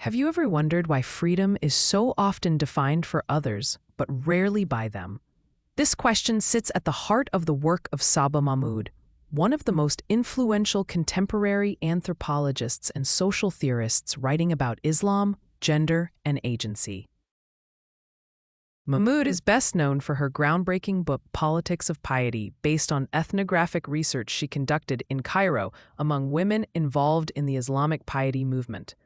Have you ever wondered why freedom is so often defined for others, but rarely by them? This question sits at the heart of the work of Saba Mahmood, one of the most influential contemporary anthropologists and social theorists writing about Islam, gender, and agency. Mahmood is best known for her groundbreaking book Politics of Piety, based on ethnographic research she conducted in Cairo among women involved in the Islamic piety movement.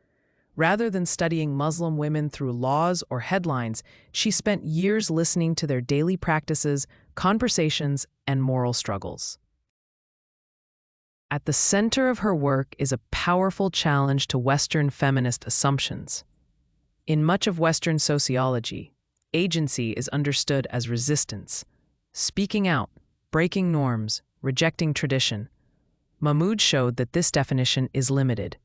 Rather than studying Muslim women through laws or headlines, she spent years listening to their daily practices, conversations, and moral struggles. At the center of her work is a powerful challenge to Western feminist assumptions. In much of Western sociology, agency is understood as resistance, speaking out, breaking norms, rejecting tradition. Mahmood showed that this definition is limited.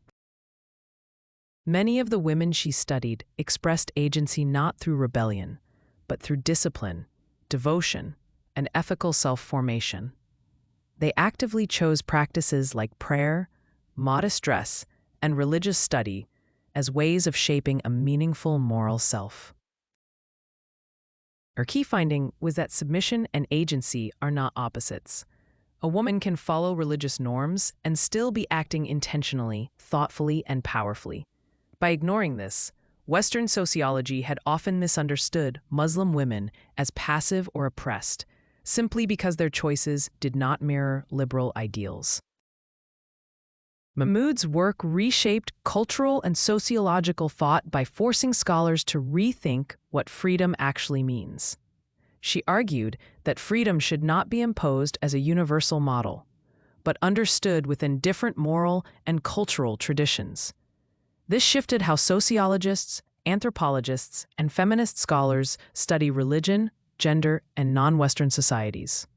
Many of the women she studied expressed agency not through rebellion, but through discipline, devotion, and ethical self-formation. They actively chose practices like prayer, modest dress, and religious study as ways of shaping a meaningful moral self. Her key finding was that submission and agency are not opposites. A woman can follow religious norms and still be acting intentionally, thoughtfully, and powerfully. By ignoring this, Western sociology had often misunderstood Muslim women as passive or oppressed, simply because their choices did not mirror liberal ideals. Mahmood's work reshaped cultural and sociological thought by forcing scholars to rethink what freedom actually means. She argued that freedom should not be imposed as a universal model, but understood within different moral and cultural traditions. This shifted how sociologists, anthropologists, and feminist scholars study religion, gender, and non-Western societies.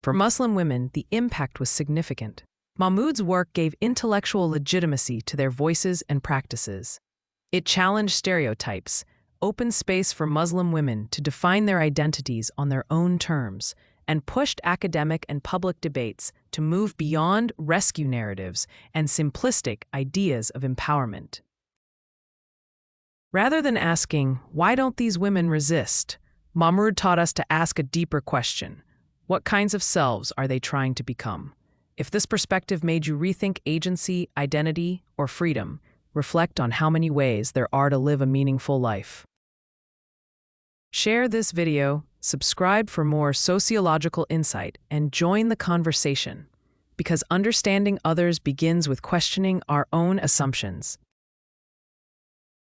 For Muslim women, the impact was significant. Mahmood's work gave intellectual legitimacy to their voices and practices. It challenged stereotypes, opened space for Muslim women to define their identities on their own terms, and pushed academic and public debates to move beyond rescue narratives and simplistic ideas of empowerment. Rather than asking, "Why don't these women resist?" Mahmood taught us to ask a deeper question. What kinds of selves are they trying to become? If this perspective made you rethink agency, identity, or freedom, reflect on how many ways there are to live a meaningful life. Share this video, subscribe for more sociological insight, and join the conversation, because understanding others begins with questioning our own assumptions.